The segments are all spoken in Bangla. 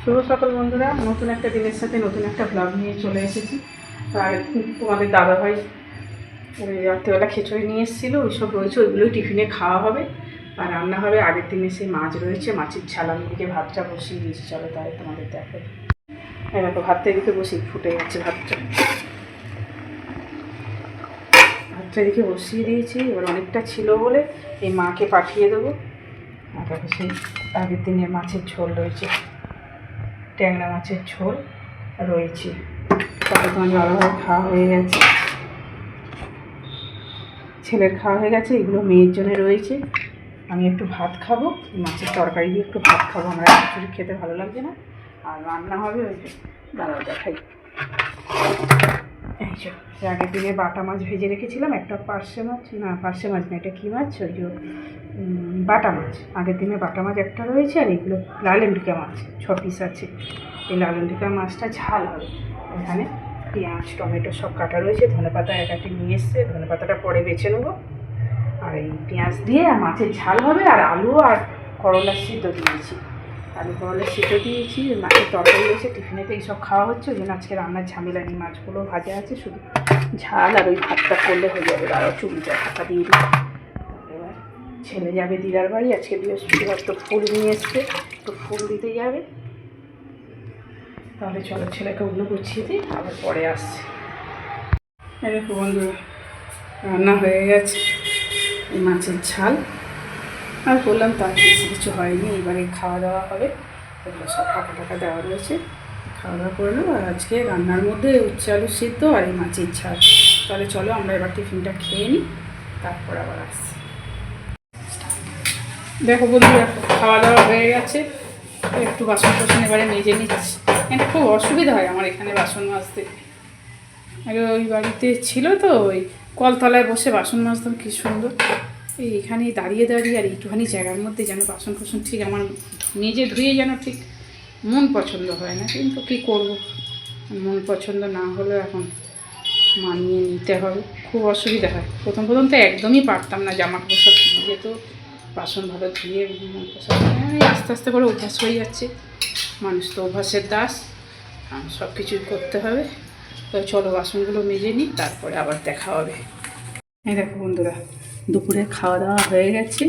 শুভ সকাল বন্ধুরা, নতুন একটা দিনের সাথে নতুন একটা ব্লগ নিয়ে চলে এসেছি। আর তোমাদের দাদাভাই ওই রাত্রেবেলা খিচুড়ি নিয়ে এসেছিলো, ওইসব রয়েছে, ওইগুলোই টিফিনে খাওয়া হবে। আর রান্না হবে আগের দিনে সেই মাছ রয়েছে, মাছের ছালাম দিকে ভাতটা বসিয়ে দিয়েছি। চলো তাই তোমাদের দেখো। দেখো ভাতটা এদিকে বসিয়ে ফুটে যাচ্ছে, ভাতটা এদিকে বসিয়ে দিয়েছি। এবার অনেকটা ছিল বলে এই মাকে পাঠিয়ে দেবো। আর দেখো সেই আগের দিনের মাছের ঝোল রয়েছে, ট্যাংরা মাছের ঝোল রয়েছে। তারপরে তোমার দাদাভাই খাওয়া হয়ে গেছে, ছেলের খাওয়া হয়ে গেছে, এগুলো মেয়ের জন্য রয়েছে। আমি একটু ভাত খাবো, মাছের তরকারি দিয়ে একটু ভাত খাবো, আমার খিচুড়ি খেতে ভালো লাগছে না। আর রান্না হবে ওই যে দাঁড়াও দেখাই। এই যে আগের দিনে বাটা মাছ ভেজে রেখেছিলাম, একটা পার্শে মাছ না, এটা কী মাছ, ওই যে বাটা মাছ। আগের দিনে বাটা মাছ একটা রয়েছে, আর এগুলো লালেন্ডিকা মাছ 6 পিস আছে। এই লালেন্ডিকা মাছটা ঝাল হবে। এখানে পেঁয়াজ টমেটো সব কাটা রয়েছে, ধনেপাতা একাটি নিয়ে এসছে, ধনেপাতাটা পরে বেছে নেবো। আর এই পেঁয়াজ দিয়ে আর মাছের ঝাল হবে। আর আলু আর করলার সিদ্ধ দিয়েছি, আলু করলার সিদ্ধ দিয়েছি। মাছের তরকারি রয়েছে, টিফিনেতে এইসব খাওয়া হচ্ছে, ওই জন্য আজকে রান্নার ঝামেলা নেই। মাছগুলো ভাজা আছে, শুধু ঝাল আর ওই ভাতটা করলে হয়ে যাবে। আরও চুবিটা ঢাকা দিয়ে দিই। এবার ছেলে যাবে দিদার বাড়ি, আজকে বৃহস্পতিবার, তো ফুল নিয়ে এসছে, তো ফুল দিতে যাবে। তাহলে চলো ছেলেকে অন্য গুছিয়ে দিই, আবার পরে আসছে। দেখো বন্ধুরা, রান্না হয়ে গেছে, এই মাছের ঝাল আর বললাম তার বেশি কিছু হয়নি। এবারে খাওয়া দাওয়া হবে, এগুলো সব টাকা দেওয়া রয়েছে, খাওয়া দাওয়া করে নেবো। আর আজকে রান্নার মধ্যে উচ্ছে আলু সিদ্ধ আর এই মাছের ঝাল। তাহলে চলো আমরা এবার টিফিনটা খেয়ে নিই, তারপর আবার আসছি। দেখো বন্ধুরা, খাওয়া দাওয়া হয়ে গেছে, একটু বাসন টাসন এবারে মেজে নিচ্ছি। এটা খুব অসুবিধা হয় আমার এখানে বাসন মাজতে। আগে ওই বাড়িতে ছিল তো, ওই কলতলায় বসে বাসন মাজতাম, কী সুন্দর। এইখানে দাঁড়িয়ে দাঁড়িয়ে আর একটুখানি জায়গার মধ্যে যেন বাসন কোসন ঠিক আমার মেজে ধুয়ে যেন ঠিক মন পছন্দ হয় না। কিন্তু কী করব, মন পছন্দ না হলেও এখন মানিয়ে নিতে হবে। খুব অসুবিধা হয়। প্রথম তো একদমই পারতাম না, জামা কাপড় সব ধুয়ে যেত, বাসন ভালো ধুয়ে মন পছন্দ। আস্তে আস্তে করে অভ্যাস হয়ে যাচ্ছে, মানুষ তো অভ্যাসের দাস, সব কিছুই করতে হবে। তো চলো বাসনগুলো মেজে নিই, তারপরে আবার দেখা হবে। এই দেখো বন্ধুরা, দুপুরে খাওয়া দাওয়া হয়ে গেছে।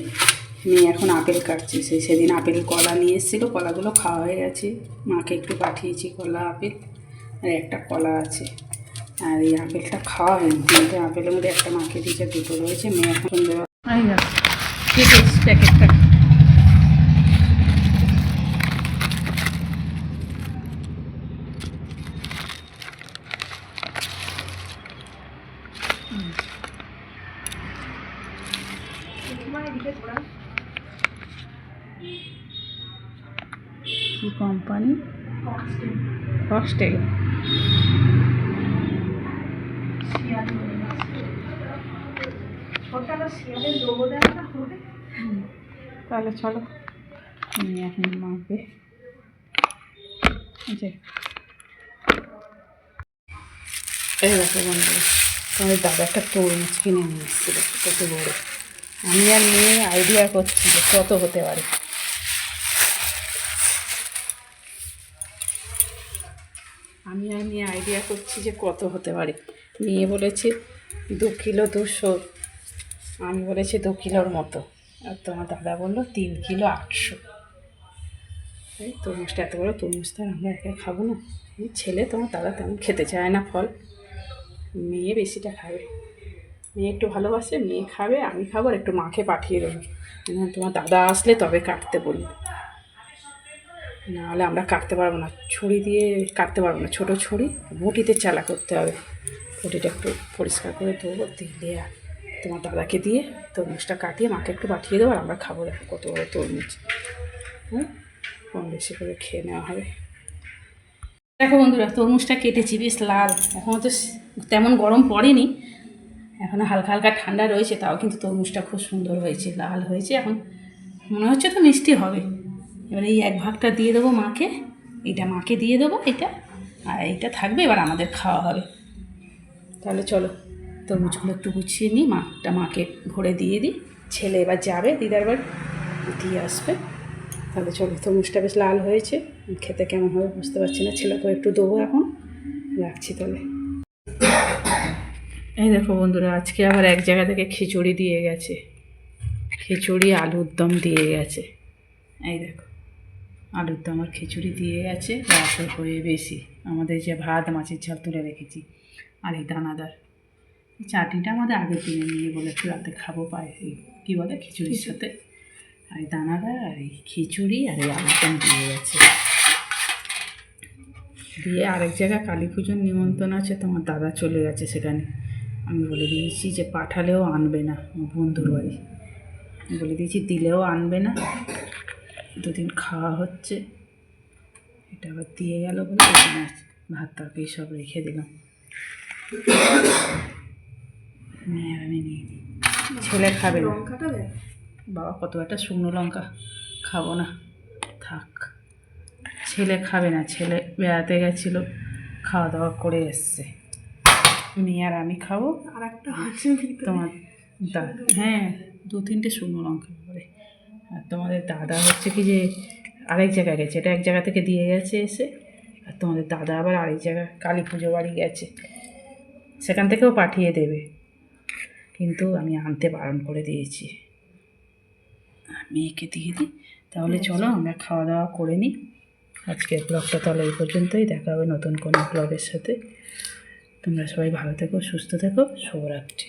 মেয়ে এখন আপেল কাটছে, সেদিন আপেল কলা নিয়ে এসেছিলো, কলাগুলো খাওয়া হয়ে গেছে। মাকে একটু পাঠিয়েছি কলা আপেল, আর একটা কলা আছে। আর এই আপেলটা খাওয়া হয়নি, কিন্তু আপেলের মধ্যে একটা মাকে দিয়েছে, দুটো রয়েছে। মেয়ে এখন প্যাকেটটা কি কোম্পানি? ফক্সটেল। তাহলে চলো আমি এখন মাকে এই দেখো বন্ধু, তোমাদের দাদা একটা তরমুজ কিনে নিয়ে এসেছিল, কত বড়। আমি আর মেয়ে আইডিয়া করছি যে কত হতে পারে। আইডিয়া করছি যে কত হতে পারে। মেয়ে বলেছে 2 কিলো 200, আমি বলেছি 2 কিলোর মতো, আর তোমার দাদা বললো 3 কিলো 800। এই তরমুজটা এত বড় তরমুজ তো আমরা একা খাবো না। ছেলে তোমার দাদা তেমন খেতে চায় না ফল, মেয়ে বেশিটা খাবে। মেয়ে একটু ভালোবাসে, মেয়ে খাবে, আমি খাবো, আর একটু মাকে পাঠিয়ে দেবো। তোমার দাদা আসলে তবে কাটতে বলবো, নাহলে আমরা কাটতে পারবো না, ছুরি দিয়ে কাটতে পারবো না। ছোটো ছুরি, বটিতে চালা করতে হবে। বটিটা একটু পরিষ্কার করে দেবো, দিলে আর তোমার দাদাকে দিয়ে তরমুজটা কাটিয়ে মাকে একটু পাঠিয়ে দেবো, আর আমরা খাবো। দেখো কত বড় তরমুজ, কম বেশি করে খেয়ে নেওয়া হবে। দেখো বন্ধুরা, তরমুজটা কেটেছি, বেশ লাল। এখনও তো তেমন গরম পড়েনি, এখনও হালকা হালকা ঠান্ডা রয়েছে, তাও কিন্তু তরমুজটা খুব সুন্দর হয়েছে, লাল হয়েছে। এখন মনে হচ্ছে তো মিষ্টি হবে। এবার এই 1 ভাগটা দিয়ে দেবো মাকে, এটা মাকে দিয়ে দেবো, এটা আর এইটা থাকবে, এবার আমাদের খাওয়া হবে। তাহলে চলো তরমুজগুলো একটু গুছিয়ে নিই, মাকে ভরে দিয়ে দিই। ছেলে এবার যাবে দিদার বাড়ি, দিয়ে আসবে, তাহলে চলো, তরমুজটা বেশ লাল হয়েছে, খেতে কেমন হবে বুঝতে পারছি না, ছেলেকেও একটু দেবো এখন। রাখছি তাহলে। এই দেখো বন্ধুরা, আজকে আবার এক জায়গা থেকে খিচুড়ি দিয়ে গেছে, খিচুড়ি আলুর দম দিয়ে গেছে। এই দেখো, আলুর দম আর খিচুড়ি দিয়ে গেছে, রাতে হয়ে বেশি। আমাদের যে ভাত মাছের ঝাল তুলে রেখেছি, আর এই দানাদার চাটনিটা আমাদের আগের দিনে নিয়ে বলে একটু রাতে খাবো, পায় এই কী বলে খিচুড়ির সাথে। আর এই দানাদার আর এই খিচুড়ি আর এই আলুর দম দিয়ে গেছে। দিয়ে আরেক জায়গায় কালী পুজোর নিমন্ত্রণ আছে, তোমার দাদা চলে গেছে সেখানে। আমি বলে দিয়েছি যে পাঠালেও আনবে না, বন্ধুর বাড়ি বলে দিয়েছি, দিলেও আনবে না, দুদিন খাওয়া হচ্ছে। এটা আবার দিয়ে গেল বলে ভাত তরকারি সব রেখে দিলাম। আমি নিয়ে ছেলে খাবে না, বাবা কত একটা শুকনো লঙ্কা, খাবো না থাক। ছেলে খাবে না, ছেলে বেড়াতে গেছিলো, খাওয়া দাওয়া করে এসছে। মেয়ে আর আমি খাবো। আর একটা তোমার হ্যাঁ 2-3টে শুকনো লঙ্কা করে। আর তোমাদের দাদা হচ্ছে কি যে আরেক জায়গায় গেছে, এটা এক জায়গা থেকে দিয়ে গেছে এসে। আর তোমাদের দাদা আবার আরেক জায়গায় কালী পুজো বাড়ি গেছে, সেখান থেকেও পাঠিয়ে দেবে, কিন্তু আমি আনতে বারণ করে দিয়েছি। মেয়েকে দিয়ে দিই। তাহলে চলো আমরা খাওয়া দাওয়া করে নিই। আজকের ব্লগটা তাহলে এই পর্যন্তই, দেখা হবে নতুন কোনো ব্লগের সাথে। তোমরা সবাই ভালো থেকো, সুস্থ থেকো, শুভরাত্রি।